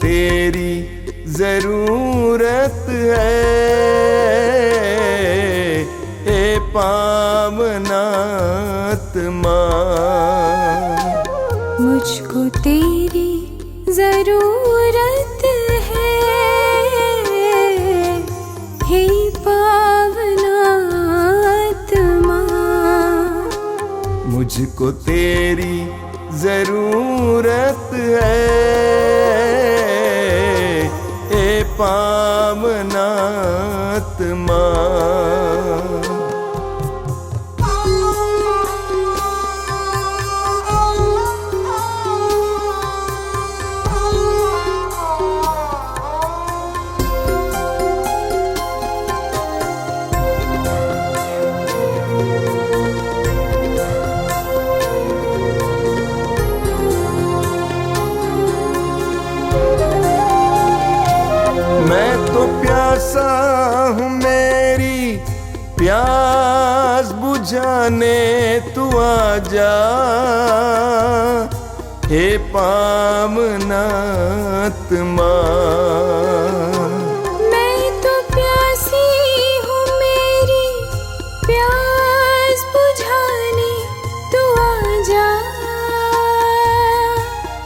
तेरी जरूरत है, ए पावनात्मा। मुझको तेरी जरूरत है, हे पावनात्मा। मुझको तेरी जरूरत है, ए पावनात्मा। मैं तो प्यासा हूँ, मेरी प्यास बुझाने तू आजा, हे पावनात्मा। मैं तो प्यासी हूँ, मेरी प्यास बुझाने तू आजा,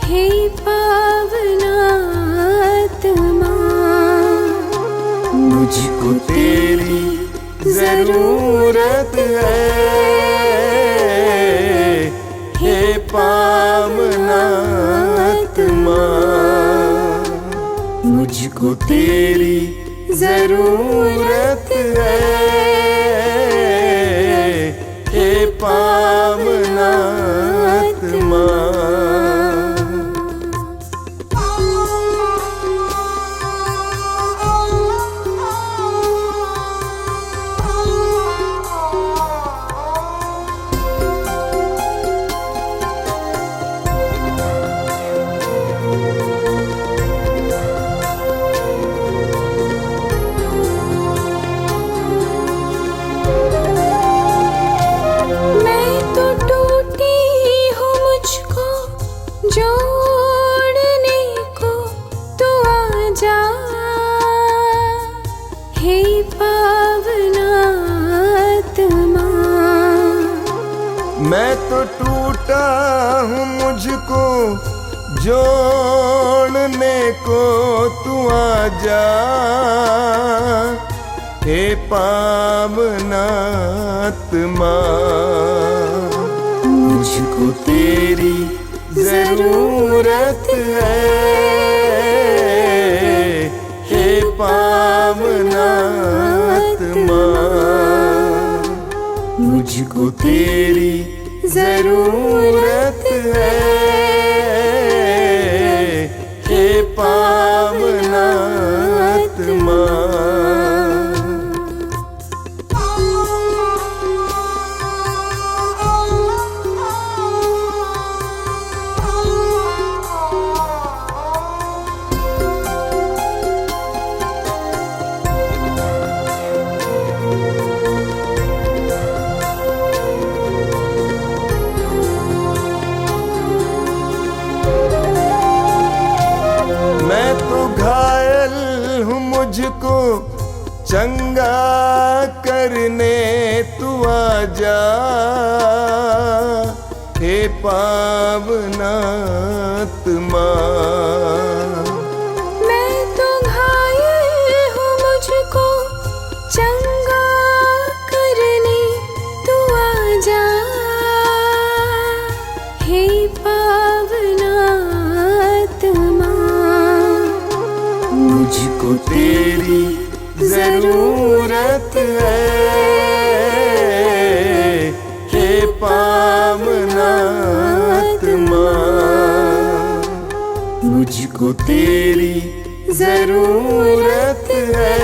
हे पावनात्मा। मुझको तेरी जरूरत है, हे पावनात्मा। मुझको तेरी जरूरत है, हे पावनात्मा। जोड़ने को तू आजा, हे पावनात्मा। मैं तो टूटा हूँ, मुझको जोड़ने को तू आजा, हे पावनात्मा। मुझको तेरी जरूरत है, हे पावनात्मा। मुझको तेरी जरूरत है, हे पावनात्मा। मुझको चंगा करने तू आजा, हे पावनात्मा। मैं तो घायल हूँ, मुझको चंगा करने तू आजा, हे पावनात्मा। मुझको तेरी जरूरत है, हे पावनात्मा। मुझको तेरी जरूरत है,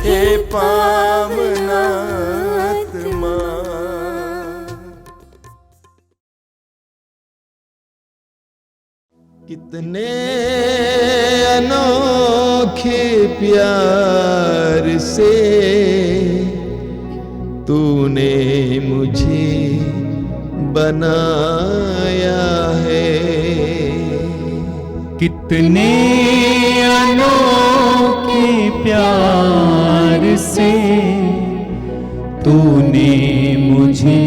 हे पावनात्मा। कितने अनोखे प्यार से तूने मुझे बनाया है। कितने अनोखे प्यार से तूने मुझे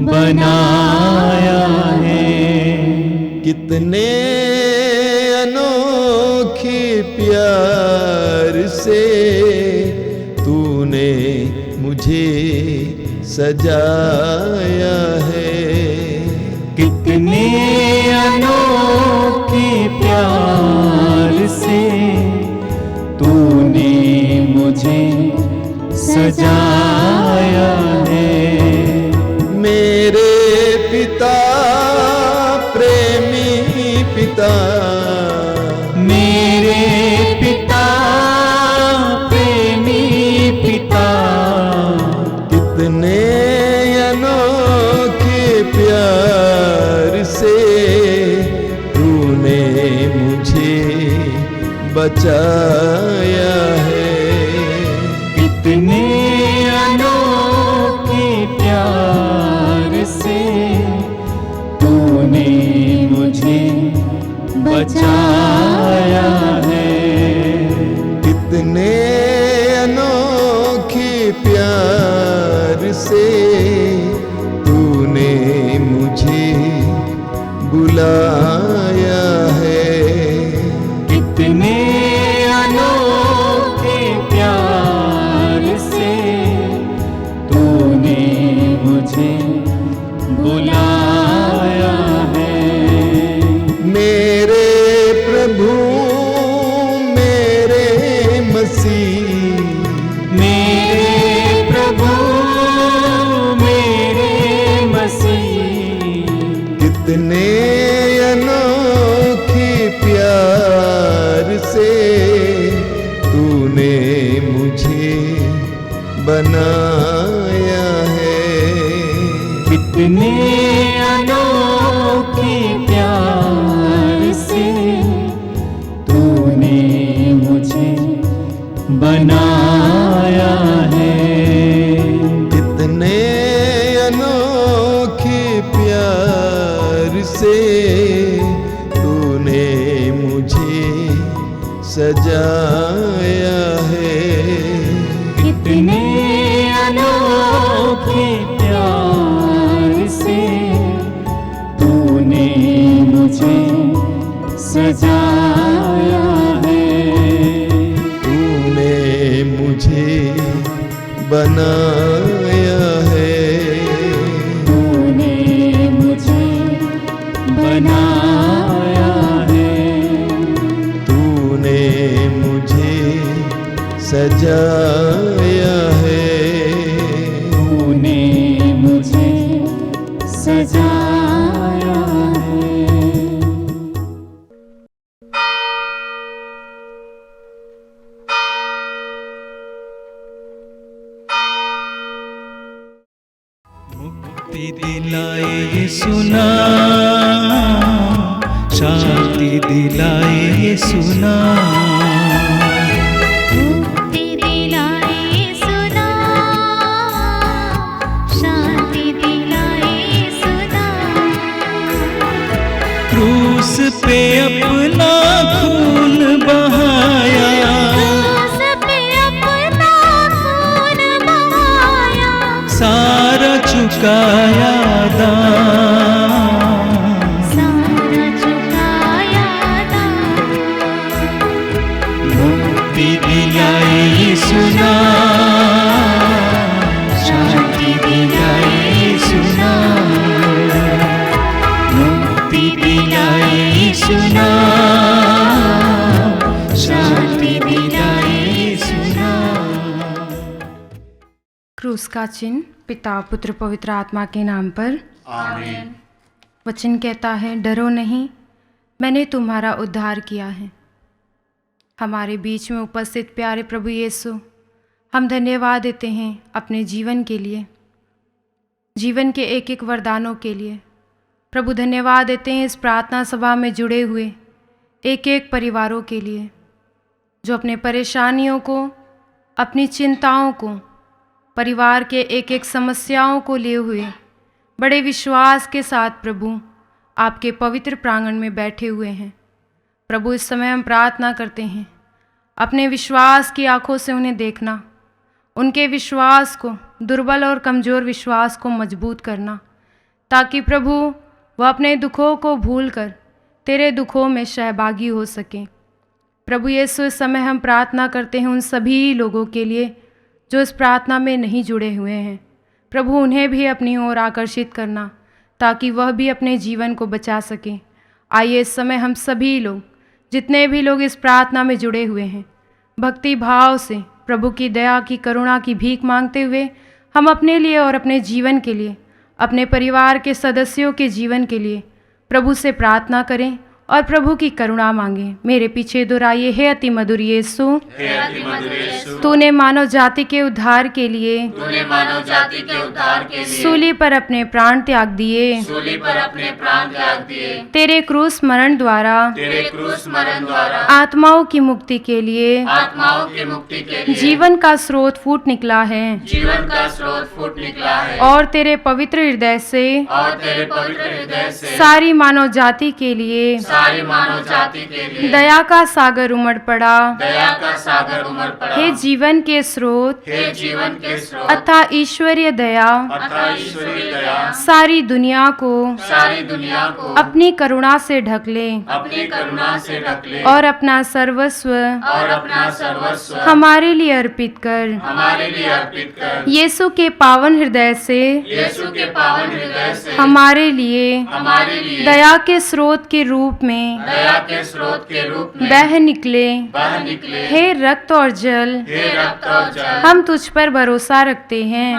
बनाया है। कितने अनोखे प्यार से तूने मुझे सजाया है। कितने अनोखे प्यार से तूने मुझे सजाया है। मेरे पिता प्रेमी पिता, मेरे पिता प्रेमी पिता, कितने अनोखे प्यार से तूने मुझे बचाया है। कितने अनोखे प्यार से तूने मुझे बचाया है। कितने अनोखे प्यार से तूने मुझे बुलाया है। कितने अनोखे प्यार से तूने मुझे बुलाया है। मेरे प्रभु मेरे मसीह, मेरे प्रभु मेरे मसीह, कितने अनोखे प्यार से तूने मुझे बनाया है। कितने अनोखे प्यार से तूने मुझे बनाया है। कितने अनोखे प्यार से तूने मुझे सजाया है। कितने अनोखे प्यार से तूने मुझे सजाया है। तूने मुझे बनाया है। तूने मुझे बनाया है। तूने मुझे सजाया है। तूने मुझे सजाया है। मुक्ति दिलाए यीशु नाम, शांति दिलाए यीशु नाम। मुक्ति दिलाए यीशु नाम, शांति दिलाए यीशु नाम। क्रूस पे अपना खून बहाया, क्रूस पे अपना खून बहाया, सारा चुकाया दाम। सारा चुकाया दाम। मुक्ति दिलाए यीशु नाम, शांति दिलाए यीशु नाम। मुक्ति दिलाए यीशु नाम, शांति दिलाए यीशु नाम। क्रूस का चिन्ह पिता पुत्र पवित्र आत्मा के नाम पर आमीन। वचन कहता है, डरो नहीं, मैंने तुम्हारा उद्धार किया है। हमारे बीच में उपस्थित प्यारे प्रभु यीशु, हम धन्यवाद देते हैं अपने जीवन के लिए, जीवन के एक एक वरदानों के लिए। प्रभु धन्यवाद देते हैं इस प्रार्थना सभा में जुड़े हुए एक एक परिवारों के लिए, जो अपने परेशानियों को, अपनी चिंताओं को, परिवार के एक एक समस्याओं को लिए हुए बड़े विश्वास के साथ प्रभु आपके पवित्र प्रांगण में बैठे हुए हैं। प्रभु इस समय हम प्रार्थना करते हैं, अपने विश्वास की आंखों से उन्हें देखना, उनके विश्वास को, दुर्बल और कमज़ोर विश्वास को मजबूत करना, ताकि प्रभु वह अपने दुखों को भूलकर तेरे दुखों में सहभागी हो सकें। प्रभु यीशु, इस समय हम प्रार्थना करते हैं उन सभी लोगों के लिए जो इस प्रार्थना में नहीं जुड़े हुए हैं। प्रभु उन्हें भी अपनी ओर आकर्षित करना, ताकि वह भी अपने जीवन को बचा सकें। आइए इस समय हम सभी लोग, जितने भी लोग इस प्रार्थना में जुड़े हुए हैं, भक्ति भाव से प्रभु की दया की, करुणा की भीख मांगते हुए हम अपने लिए और अपने जीवन के लिए, अपने परिवार के सदस्यों के जीवन के लिए प्रभु से प्रार्थना करें और प्रभु की करुणा मांगें। मेरे पीछे दोहराइए, हे अति मधुर यीशु, तूने मानव जाति के उद्धार के लिए सूली पर अपने प्राण त्याग दिए। तेरे क्रूस मरण द्वारा आत्माओं की मुक्ति के लिए जीवन का स्रोत फूट निकला है और तेरे पवित्र हृदय से सारी मानव जाति के लिए दया का सागर उमड़ पड़ा। हे जीवन के स्रोत अतः ईश्वरीय दया सारी दुनिया को अपनी करुणा से ढक ले और अपना सर्वस्व हमारे लिए अर्पित कर। यीशु के पावन हृदय से हमारे लिए दया के स्रोत के रूप में बह निकले। हे रक्त और जल, हम तुझ पर भरोसा रखते हैं।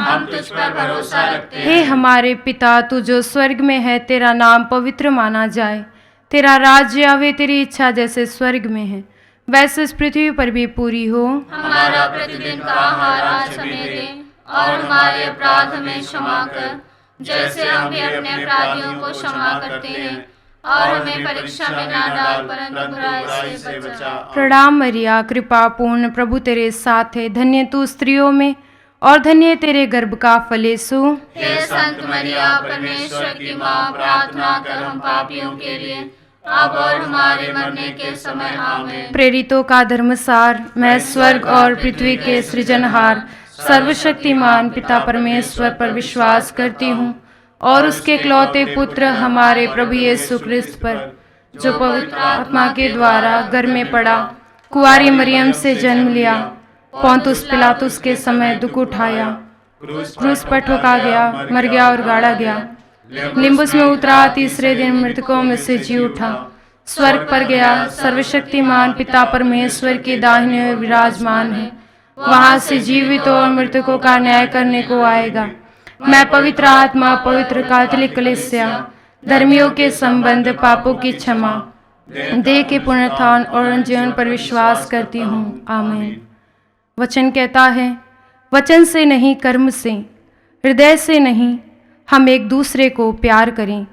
हे हमारे पिता, तू जो स्वर्ग में है, तेरा नाम पवित्र माना जाए। तेरा राज्य आवे, तेरी इच्छा जैसे स्वर्ग में है वैसे इस पृथ्वी पर भी पूरी हो। हमारा प्रतिदिन का आहार आज हमें दे और हमारे अपराध हमें क्षमा कर, जैसे हम भी अपने अपराधियों को क्षमा करते हैं, और हमें परीक्षा में ना डाल परंतु बुराई से बचा। प्रणाम मरिया, कृपा पूर्ण, प्रभु तेरे साथ है। धन्य तू स्त्रियों में और धन्य तेरे गर्भ का फल यीशु। हे संत मरिया, परमेश्वर की माँ, प्रार्थना कर हम पापियों के लिए अब और हमारे मरने के समय आमीन। प्रेरितों का धर्मसार, मैं स्वर्ग और पृथ्वी के सृजनहार सर्वशक्तिमान पिता परमेश्वर पर विश्वास करती हूँ और उसके इकलौते पुत्र हमारे प्रभु यीशु क्रिस्त पर, जो पवित्र आत्मा के द्वारा घर में पड़ा, कुंवारी मरियम से जन्म लिया, पोंतुस पिलातुस के समय दुख उठाया, क्रूस पर ठोका गया, मर गया और गाड़ा गया, लिम्बुस में उतरा, तीसरे दिन मृतकों में से जी उठा, स्वर्ग पर गया, सर्वशक्तिमान पिता परमेश्वर के दाहिने ओर विराजमान है, वहां से जीवित और मृतकों का न्याय करने को आएगा। मैं पवित्र आत्मा, पवित्र कैथोलिक कलीसिया, धर्मियों के संबंध, पापों की क्षमा, देह के पुनरुत्थान और जीवन पर विश्वास करती हूँ। आमीन। वचन कहता है, वचन से नहीं कर्म से, हृदय से नहीं, हम एक दूसरे को प्यार करें।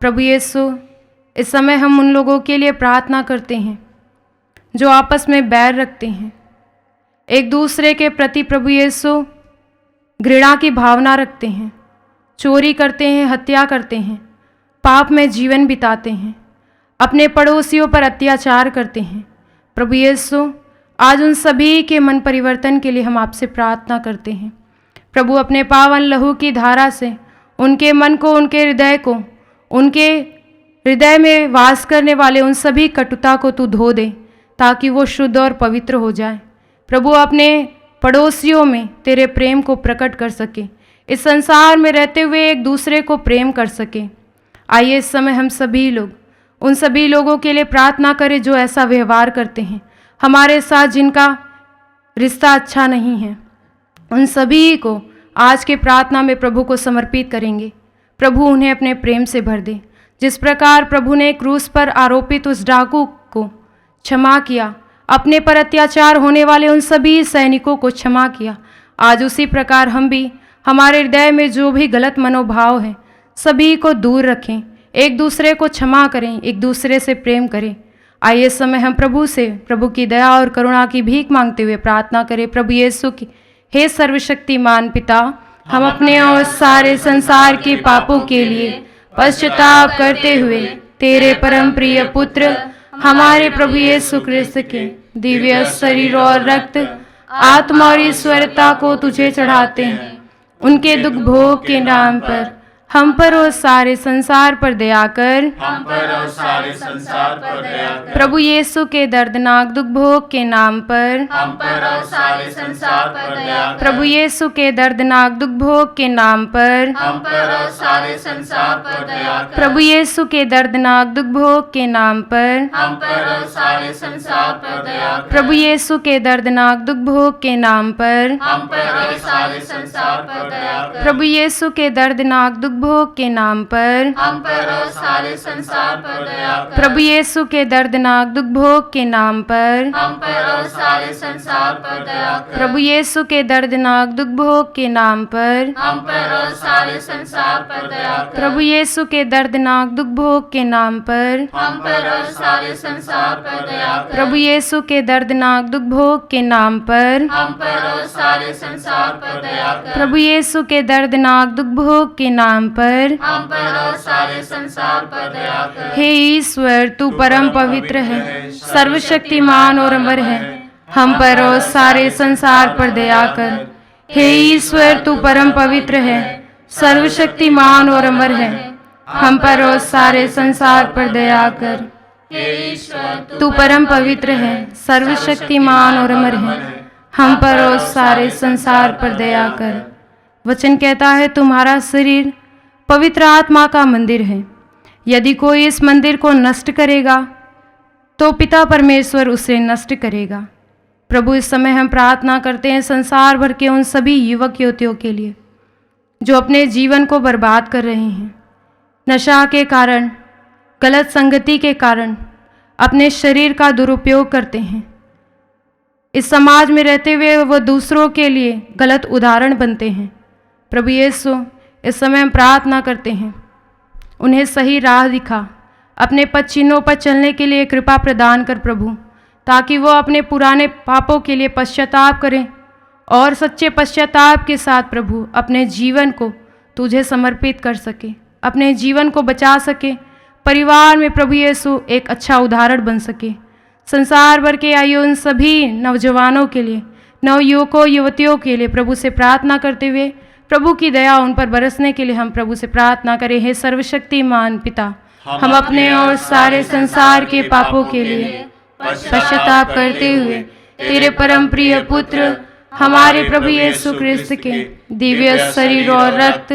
प्रभु यीशु, इस समय हम उन लोगों के लिए प्रार्थना करते हैं जो आपस में बैर रखते हैं, एक दूसरे के प्रति प्रभु यीशु घृणा की भावना रखते हैं, चोरी करते हैं, हत्या करते हैं, पाप में जीवन बिताते हैं, अपने पड़ोसियों पर अत्याचार करते हैं। प्रभु यीशु, आज उन सभी के मन परिवर्तन के लिए हम आपसे प्रार्थना करते हैं। प्रभु, अपने पावन लहू की धारा से उनके मन को, उनके हृदय को, उनके हृदय में वास करने वाले उन सभी कटुता को तू धो दे, ताकि वो शुद्ध और पवित्र हो जाए। प्रभु, अपने पड़ोसियों में तेरे प्रेम को प्रकट कर सके, इस संसार में रहते हुए एक दूसरे को प्रेम कर सके। आइए इस समय हम सभी लोग उन सभी लोगों के लिए प्रार्थना करें जो ऐसा व्यवहार करते हैं हमारे साथ, जिनका रिश्ता अच्छा नहीं है। उन सभी को आज के प्रार्थना में प्रभु को समर्पित करेंगे। प्रभु, उन्हें अपने प्रेम से भर दे। जिस प्रकार प्रभु ने क्रूस पर आरोपित उस डाकू को क्षमा किया, अपने पर अत्याचार होने वाले उन सभी सैनिकों को क्षमा किया, आज उसी प्रकार हम भी हमारे हृदय में जो भी गलत मनोभाव है सभी को दूर रखें, एक दूसरे को क्षमा करें, एक दूसरे से प्रेम करें। आइए इस समय हम प्रभु से प्रभु की दया और करुणा की भीख मांगते हुए प्रार्थना करें। प्रभु यीशु की, हे सर्वशक्तिमान पिता, हम अपने और सारे संसार के पापों के लिए पश्चाताप करते हुए तेरे परम प्रिय पुत्र हमारे प्रभु यीशु ख्रिस्त के दिव्य शरीर और रक्त, आत्मा और ईश्वरता को तुझे चढ़ाते हैं। उनके दुख भोग के नाम पर हम पर और सारे संसार पर दया कर। हम पर और सारे संसार पर दया कर। प्रभु यीशु के दर्दनाक दुख भोग के नाम पर हम पर और सारे संसार पर दया कर। प्रभु यीशु के दर्दनाक दुख भोग के नाम पर हम पर और सारे संसार पर दया कर। प्रभु यीशु के दर्दनाक दुख भोग के नाम पर हम पर और सारे संसार पर दया कर। प्रभु यीशु के दर्दनाक दुख भोग के नाम पर हम पर और सारे संसार पर दया कर। प्रभु यीशु के दर्दनाक दुख भोग के नाम पर हम पर और सारे संसार पर दया कर। प्रभु यीशु के दर्दनाक दुख भोग के नाम पर हम पर और सारे संसार पर दया कर। प्रभु यीशु के दर्दनाक दुख भोग के नाम पर हम पर और सारे संसार पर दया कर। प्रभु यीशु के दर्दनाक दुख भोग के नाम पर हम पर और सारे संसार पर दया कर। प्रभु यीशु के दर्दनाक दुख भोग के नाम पर हम पर और सारे संसार पर दया कर। प्रभु यीशु के दर्दनाक दुख भोग के नाम पर हम पर और सारे संसार पर दया कर। हे ईश्वर, तू परम पवित्र है, सर्वशक्तिमान और अमर है। हम पर और सारे संसार पर दया कर। हे ईश्वर, तू परम पवित्र है, सर्वशक्तिमान और अमर है। हम पर और सारे संसार पर दया कर। हे ईश्वर, तू परम पवित्र है, सर्वशक्तिमान और अमर है। हम पर और सारे संसार पर दया कर। वचन कहता है, तुम्हारा शरीर पवित्र आत्मा का मंदिर है। यदि कोई इस मंदिर को नष्ट करेगा तो पिता परमेश्वर उसे नष्ट करेगा। प्रभु, इस समय हम प्रार्थना करते हैं संसार भर के उन सभी युवक युवतियों के लिए जो अपने जीवन को बर्बाद कर रहे हैं, नशा के कारण, गलत संगति के कारण अपने शरीर का दुरुपयोग करते हैं। इस समाज में रहते हुए वो दूसरों के लिए गलत उदाहरण बनते हैं। प्रभु यीशु, इस समय हम प्रार्थना करते हैं, उन्हें सही राह दिखा, अपने पद चिन्हों पर चलने के लिए कृपा प्रदान कर प्रभु, ताकि वो अपने पुराने पापों के लिए पश्चाताप करें और सच्चे पश्चाताप के साथ प्रभु अपने जीवन को तुझे समर्पित कर सके, अपने जीवन को बचा सके, परिवार में प्रभु यीशु एक अच्छा उदाहरण बन सके। संसार भर के आयु उन सभी नौजवानों के लिए, नवयुवकों युवतियों के लिए प्रभु से प्रार्थना करते हुए प्रभु की दया उन पर बरसने के लिए हम प्रभु से प्रार्थना करें। हे सर्वशक्तिमान पिता, हम अपने और सारे संसार के पापों के लिए पश्चाताप करते हुए तेरे परम प्रिय पुत्र हमारे प्रभु यीशु ख्रिस्त के दिव्य शरीर और रक्त,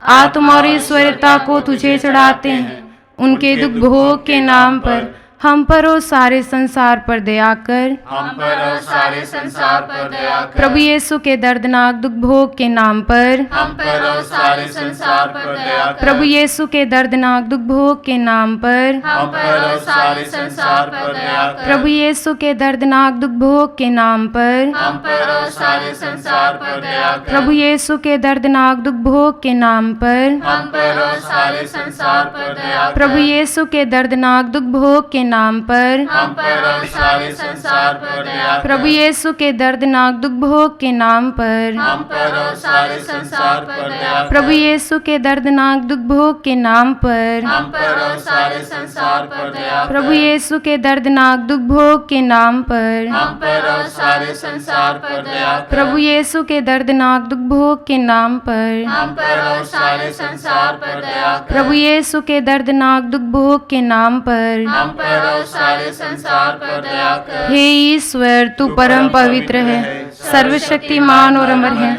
आत्मा और ईश्वरता को तुझे चढ़ाते हैं। उनके दुख भोग के नाम पर हम पर और सारे संसार पर दया कर। हम पर और सारे संसार पर दया कर। प्रभु यीशु के दर्दनाक दुख भोग के नाम पर हम पर और सारे संसार पर दया कर। प्रभु यीशु के दर्दनाक दुख भोग के नाम पर हम पर और सारे संसार पर दया कर। प्रभु यीशु के दर्दनाक दुख भोग के नाम पर हम पर और सारे संसार पर दया कर। प्रभु यीशु के दर्दनाक दुख भोग के नाम पर हम पर और सारे संसार पर दया कर। प्रभु यीशु के दर्दनाक दुख भोग के नाम पर हम पर और सारे संसार पर दया कर। प्रभु यीशु के दर्दनाक दुख भोग के नाम पर हम पर और सारे संसार पर दया कर। प्रभु यीशु के दर्दनाक दुख भोग के नाम पर हम पर और सारे संसार पर दया कर। प्रभु यीशु के दर्दनाक दुख भोग के नाम पर हम पर और सारे संसार पर दया कर। प्रभु यीशु के दर्दनाक दुख भोग के नाम पर हम पर और सारे संसार पर दया कर। प्रभु यीशु के दर्दनाक दुख भोग के नाम पर हम पर और सारे संसार पर दया कर। हे ईश्वर, तू परम पवित्र है, सर्वशक्तिमान और अमर है।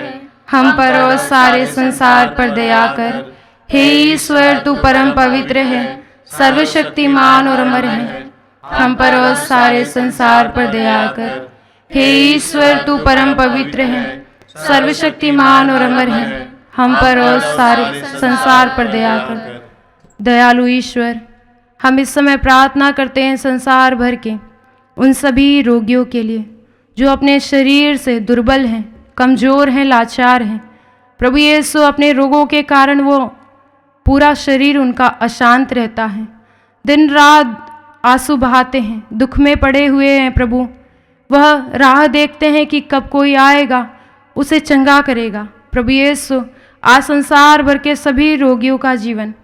हम पर और सारे संसार पर दया कर। हे ईश्वर, तू परम पवित्र है, सर्वशक्तिमान और अमर है। हम पर और सारे संसार पर दया कर। हे ईश्वर, तू परम पवित्र है, सर्वशक्तिमान और अमर है। हम पर और सारे संसार पर दया कर। दयालु ईश्वर, हम इस समय प्रार्थना करते हैं संसार भर के उन सभी रोगियों के लिए जो अपने शरीर से दुर्बल हैं, कमज़ोर हैं, लाचार हैं। प्रभु यीशु, अपने रोगों के कारण वो पूरा शरीर उनका अशांत रहता है, दिन रात आंसू बहाते हैं, दुख में पड़े हुए हैं। प्रभु, वह राह देखते हैं कि कब कोई आएगा उसे चंगा करेगा। प्रभु यीशु, आज संसार भर के सभी रोगियों का जीवन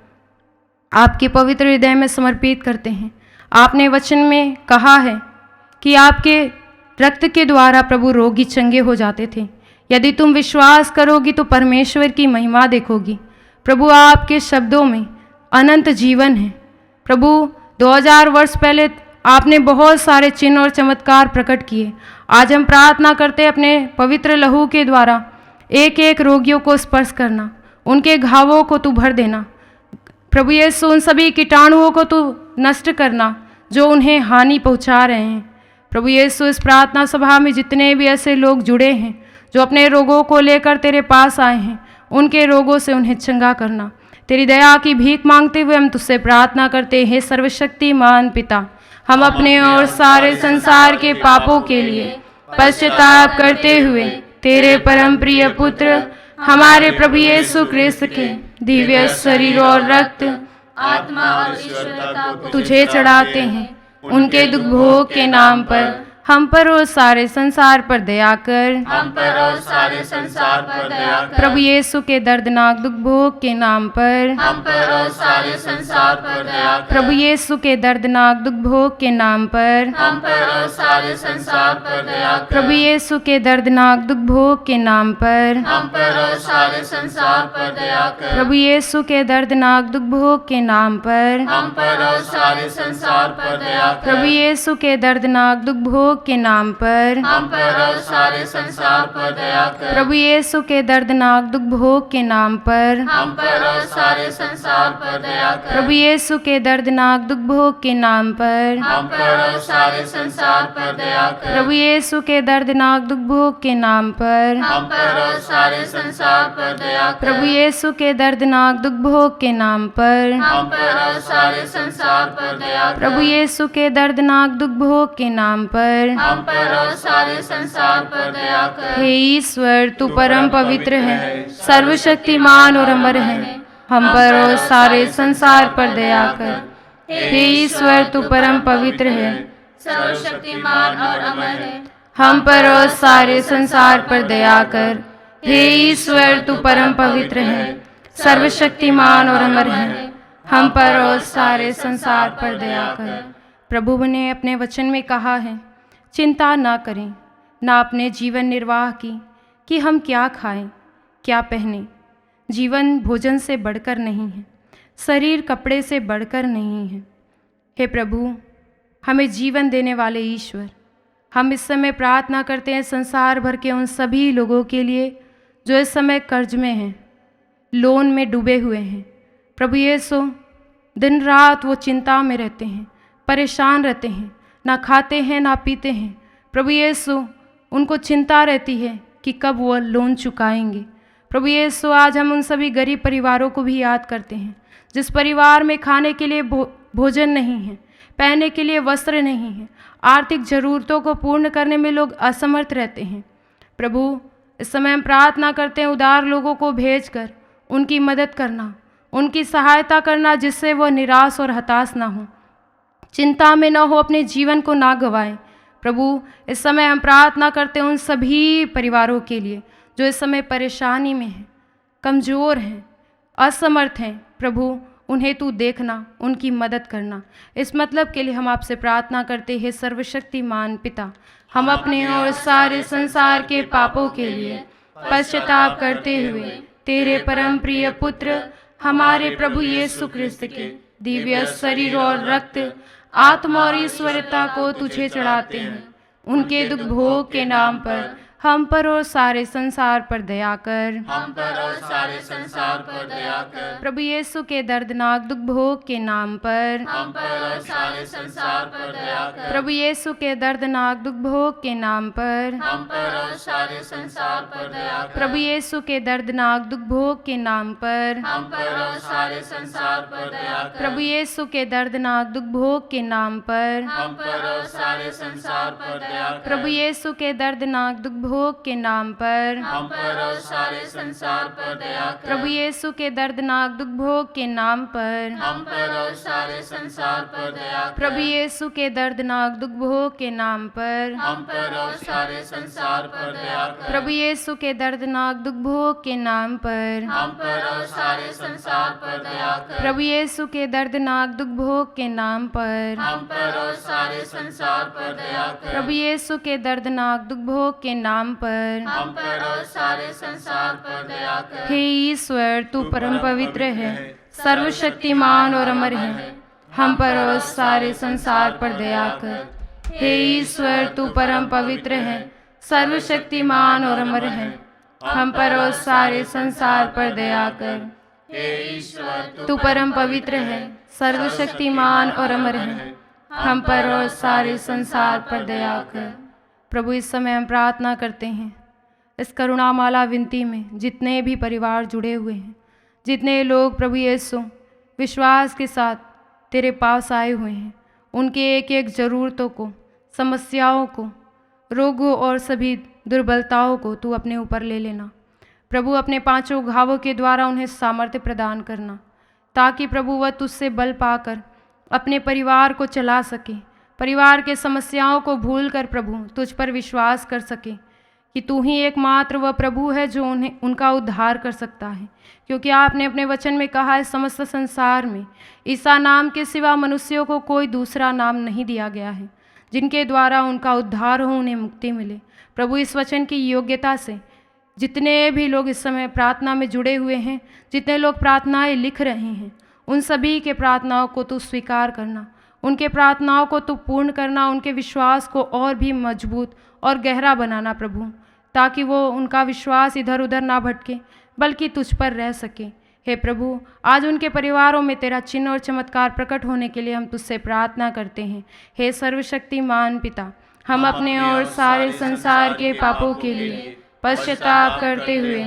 आपके पवित्र हृदय में समर्पित करते हैं। आपने वचन में कहा है कि आपके रक्त के द्वारा प्रभु रोगी चंगे हो जाते थे। यदि तुम विश्वास करोगी तो परमेश्वर की महिमा देखोगी। प्रभु आपके शब्दों में अनंत जीवन है। प्रभु 2000 वर्ष पहले आपने बहुत सारे चिन्ह और चमत्कार प्रकट किए। आज हम प्रार्थना करते अपने पवित्र लहू के द्वारा एक एक रोगियों को स्पर्श करना, उनके घावों को तू भर देना। प्रभु यीशु उन सभी कीटाणुओं को तू नष्ट करना जो उन्हें हानि पहुंचा रहे हैं। प्रभु यीशु इस प्रार्थना सभा में जितने भी ऐसे लोग जुड़े हैं जो अपने रोगों को लेकर तेरे पास आए हैं, उनके रोगों से उन्हें चंगा करना। तेरी दया की भीख मांगते हुए हम तुझसे प्रार्थना करते हैं। सर्वशक्तिमान पिता, हम अपने और सारे संसार के पापों के लिए पश्चाताप करते हुए तेरे परम प्रिय पुत्र हमारे प्रभु यीशु क्रिस्त के दिव्य शरीर और रक्त, आत्मा और ईश्वरता को तुझे चढ़ाते हैं। उनके दुख भोग के नाम पर हम पर और सारे संसार पर दया कर। हम पर और सारे संसार पर दया कर। प्रभु यीशु के दर्दनाक दुख भोग के नाम पर हम पर और सारे संसार पर दया कर। प्रभु यीशु के दर्दनाक दुख भोग के नाम पर हम पर और सारे संसार पर दया कर। प्रभु यीशु के दर्दनाक दुख भोग के नाम पर हम पर और सारे संसार पर दया कर। प्रभु यीशु के दर्दनाक दुख भोग के नाम पर हम पर और सारे संसार पर दया कर। प्रभु यीशु के दर्दनाक दुख भोग के नाम पर हम पर और सारे संसार पर दया कर। प्रभु यीशु के दर्दनाक दुख भोग के नाम पर हम पर और सारे संसार पर दया कर। प्रभु यीशु के दर्दनाक दुख भोग के नाम पर हम पर और सारे संसार पर दया कर। प्रभु यीशु के दर्दनाक दुख भोग के नाम पर हम पर और सारे संसार पर दया कर। प्रभु यीशु के दर्दनाक दुख भोग के नाम पर हम पर और सारे संसार पर दया कर। प्रभु यीशु के दर्दनाक दुख भोग के नाम पर हम पर और सारे संसार पर दया कर। हे ईश्वर, तू परम पवित्र है, सर्वशक्तिमान और अमर है। हम पर और सारे संसार पर दया कर। हे ईश्वर, तू परम पवित्र है, सर्वशक्तिमान और अमर है। हम पर और सारे संसार पर दया कर। हे ईश्वर, तू परम पवित्र है, सर्वशक्तिमान और अमर है। हम पर और सारे संसार पर दया कर। प्रभु ने अपने वचन में कहा है, चिंता ना करें ना अपने जीवन निर्वाह की कि हम क्या खाएं क्या पहने। जीवन भोजन से बढ़कर नहीं है, शरीर कपड़े से बढ़कर नहीं है। हे प्रभु, हमें जीवन देने वाले ईश्वर, हम इस समय प्रार्थना करते हैं संसार भर के उन सभी लोगों के लिए जो इस समय कर्ज में हैं, लोन में डूबे हुए हैं। प्रभु यीशु, दिन रात वो चिंता में रहते हैं, परेशान रहते हैं, ना खाते हैं ना पीते हैं। प्रभु यीशु, उनको चिंता रहती है कि कब वो लोन चुकाएंगे। प्रभु यीशु, आज हम उन सभी गरीब परिवारों को भी याद करते हैं जिस परिवार में खाने के लिए भोजन नहीं है, पहनने के लिए वस्त्र नहीं है, आर्थिक ज़रूरतों को पूर्ण करने में लोग असमर्थ रहते हैं। प्रभु, इस समय हम प्रार्थना करते हैं उदार लोगों को भेजकर उनकी मदद करना, उनकी सहायता करना, जिससे वो निराश और हताश ना हो, चिंता में ना हो, अपने जीवन को ना गंवाएं। प्रभु, इस समय हम प्रार्थना करते हैं उन सभी परिवारों के लिए जो इस समय परेशानी में हैं, कमज़ोर हैं, असमर्थ हैं। प्रभु, उन्हें तू देखना, उनकी मदद करना। इस मतलब के लिए हम आपसे प्रार्थना करते हैं सर्वशक्तिमान पिता, हम अपने और सारे संसार के पापों के लिए पश्चाताप करते हुए तेरे परम प्रिय पुत्र हमारे प्रभु यीशु क्रिस्त के दिव्य शरीर और रक्त, आत्मा और ईश्वरता को तुझे चढ़ाते हैं। उनके दुख भोग के नाम पर हम पर और सारे संसार पर दया कर। हम पर और सारे संसार पर दया कर। प्रभु यीशु के दर्दनाक दुख भोग के नाम पर हम पर और सारे संसार पर दया कर। प्रभु यीशु के दर्दनाक दुख भोग के नाम पर हम पर और सारे संसार पर दया कर। प्रभु यीशु के दर्दनाक दुख भोग के नाम पर हम पर और सारे संसार पर दया कर। प्रभु यीशु के दर्दनाक दुख भोग के नाम पर हम पर और सारे संसार पर दया कर। प्रभु यीशु के दर्दनाक दुख भोग के नाम पर हम पर और सारे संसार पर दया कर। प्रभु यीशु के दर्दनाक दुख भोग के नाम पर हम पर और सारे संसार पर दया कर। प्रभु यीशु के दर्दनाक दुख भोग के नाम पर हम पर और सारे संसार पर दया कर। प्रभु यीशु के दर्दनाक दुख भोग के नाम पर हम पर और सारे संसार पर दया कर। प्रभु यीशु के दर्दनाक दुख भोग के नाम पर हम पर और सारे संसार पर दया कर। प्रभु यीशु के दर्दनाक दुख भोग के नाम पर हम पर और सारे संसार पर दया कर। हे ईश्वर, तू परम पवित्र है, सर्वशक्तिमान और अमर है, हम पर और सारे संसार पर दया कर। हे ईश्वर, तू परम पवित्र है, सर्वशक्तिमान और अमर है, हम पर और सारे संसार पर दया कर। हे ईश्वर, तू परम पवित्र है, सर्वशक्तिमान और अमर है, हम पर और सारे संसार पर दया कर। प्रभु, इस समय हम प्रार्थना करते हैं, इस करुणामाला विनती में जितने भी परिवार जुड़े हुए हैं, जितने लोग प्रभु यीशु विश्वास के साथ तेरे पास आए हुए हैं, उनके एक एक ज़रूरतों को, समस्याओं को, रोगों और सभी दुर्बलताओं को तू अपने ऊपर ले लेना। प्रभु, अपने पांचों घावों के द्वारा उन्हें सामर्थ्य प्रदान करना, ताकि प्रभु वह तुझसे बल पाकर अपने परिवार को चला सके, परिवार के समस्याओं को भूलकर प्रभु तुझ पर विश्वास कर सके कि तू ही एकमात्र वह प्रभु है जो उन्हें उनका उद्धार कर सकता है। क्योंकि आपने अपने वचन में कहा है, समस्त संसार में ईसा नाम के सिवा मनुष्यों को कोई दूसरा नाम नहीं दिया गया है जिनके द्वारा उनका उद्धार हो, उन्हें मुक्ति मिले। प्रभु, इस वचन की योग्यता से जितने भी लोग इस समय प्रार्थना में जुड़े हुए हैं, जितने लोग प्रार्थनाएं लिख रहे हैं, उन सभी के प्रार्थनाओं को तू स्वीकार करना, उनके प्रार्थनाओं को तू पूर्ण करना, उनके विश्वास को और भी मजबूत और गहरा बनाना प्रभु, ताकि वो उनका विश्वास इधर उधर ना भटके बल्कि तुझ पर रह सके। हे प्रभु, आज उनके परिवारों में तेरा चिन्ह और चमत्कार प्रकट होने के लिए हम तुझसे प्रार्थना करते हैं। हे सर्वशक्तिमान पिता, हम अपने और सारे संसार के पापों के लिए पश्चाताप करते हुए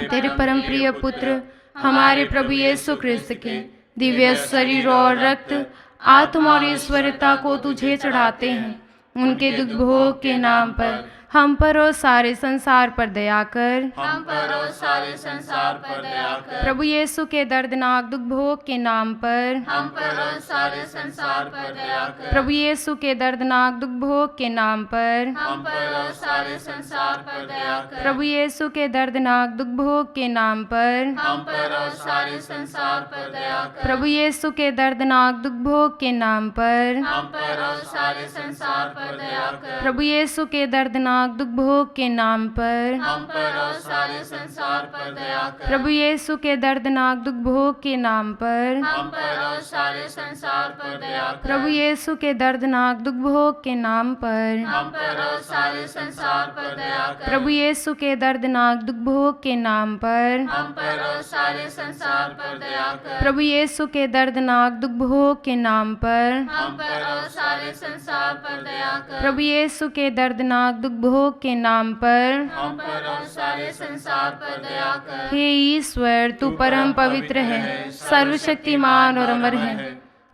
तेरे परम प्रिय पुत्र हमारे प्रभु यीशु क्रिस्त के दिव्य शरीर और रक्त, आत्मा और ईश्वरता को तुझे चढ़ाते हैं। उनके दुख भोग के नाम पर हम पर और सारे संसार पर दया कर। हम पर और सारे संसार पर दया कर। प्रभु यीशु के दर्दनाक दुख भोग के नाम पर हम पर और सारे संसार पर दया कर। प्रभु यीशु के दर्दनाक दुख भोग के नाम पर हम पर और सारे संसार पर दया कर। प्रभु यीशु के दर्दनाक दुख भोग के नाम पर हम पर और सारे संसार पर दया कर। प्रभु यीशु के दर्दनाक दुख भोग के नाम पर हम पर और सारे संसार पर दया कर। प्रभु यीशु के दर्दनाक दुख भोग के नाम पर हम पर और सारे संसार पर दया कर। प्रभु यीशु के दर्दनाक दुख भोग के नाम पर हम पर और सारे संसार पर दया कर। प्रभु यीशु के दर्दनाक दुख भोग के नाम पर हम पर और सारे संसार पर दया कर। प्रभु यीशु के दर्दनाक दुख भोग के नाम पर हम पर और सारे संसार पर दया कर। प्रभु यीशु के दर्दनाक दुख भोग के नाम पर हम पर और सारे संसार पर दया कर। प्रभु यीशु के दर्दनाक दुख भोग के नाम पर हम पर और सारे संसार पर दया कर। हे ईश्वर, तू परम पवित्र है, सर्वशक्तिमान और अमर है,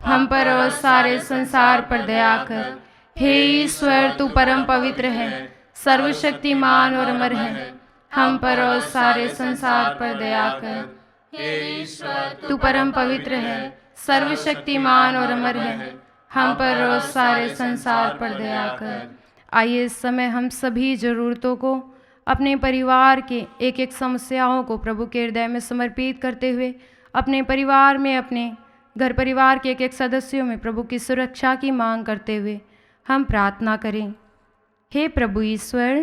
हम पर और सारे संसार पर दया कर। हे ईश्वर, तू परम पवित्र है, सर्वशक्तिमान और अमर है, हम पर और सारे संसार पर दया कर। हे ईश्वर, तू परम पवित्र है, सर्वशक्तिमान और अमर है, हम पर और सारे संसार पर दया कर। आइए इस समय हम सभी ज़रूरतों को, अपने परिवार के एक एक समस्याओं को प्रभु के हृदय में समर्पित करते हुए, अपने परिवार में, अपने घर परिवार के एक एक सदस्यों में प्रभु की सुरक्षा की मांग करते हुए हम प्रार्थना करें। हे प्रभु ईश्वर,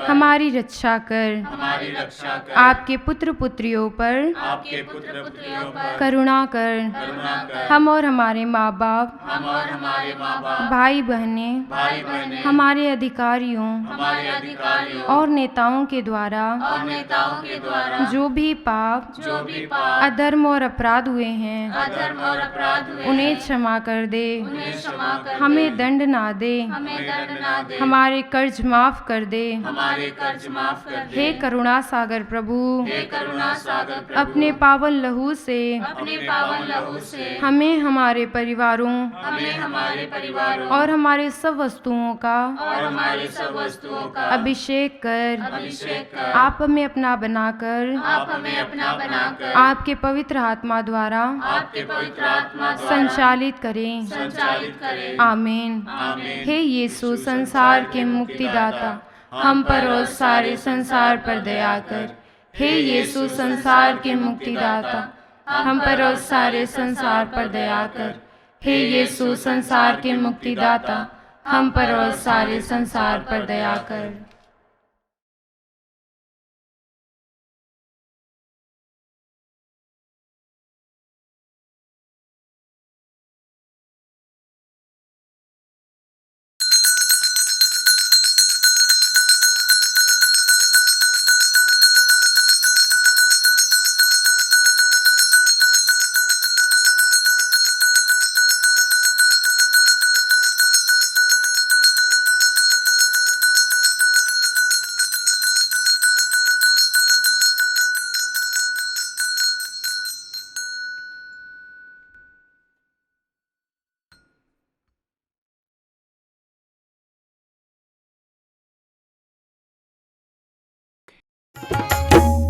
हमारी रक्षा कर, हमारी रक्षा कर। आपके पुत्र पुत्रियों पर आपके पुत्र पुत्रियों पर करुणा कर। करुणा कर। हम और हमारे माँ बाप, हम और हमारे माँ बाप, भाई बहनें, भाई बहनें, हमारे अधिकारियों हमारे अधिकारियों और नेताओं के द्वारा और नेताओं के द्वारा जो भी पाप, पाप, अधर्म और अपराध हुए हैं, अधर्म और अपराध हुए उन्हें क्षमा कर दे, उन्हें क्षमा कर। हमें दंड ना दे, हमें दंड ना दे, हमारे कर्ज माफ कर दे। हमारे कर्ज माफ कर दे। हे करुणा सागर प्रभु, हे करुणा सागर प्रभु, अपने पावन लहू से अपने पावन लहू से हमें हमारे परिवारों हमें हमारे परिवारों और हमारे सब वस्तुओं का और हमारे सब वस्तुओं का अभिषेक कर। अभिषेक कर। आप हमें अपना बनाकर आप हमें अपना बनाकर आपके पवित्र आत्मा द्वारा आपके पवित्र आत्मा द्वारा संचालित करें। संचालित करें। आमीन। आमीन। हे यीशु संसार के मुक्तिदाता, हम पर और सारे संसार पर दया कर। हे यीशु संसार के मुक्तिदाता, हम पर और सारे संसार पर दया कर। हे यीशु संसार के मुक्तिदाता, हम पर और सारे संसार पर दया कर।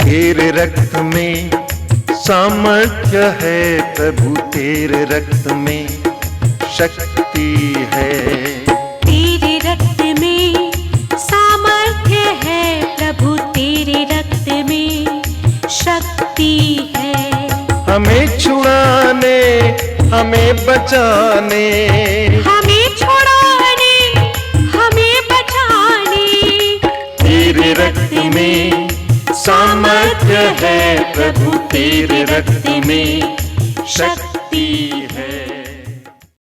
तेरे रक्त में सामर्थ्य है प्रभु, तेरे रक्त में शक्ति है। तेरे रक्त में सामर्थ्य है प्रभु, तेरे रक्त में शक्ति है। हमें छुड़ाने, हमें बचाने, हमें छुड़ाने, हमें बचाने। तेरे रक्त में सामर्थ्य है प्रभु, तेरे रक्त में शक्ति है।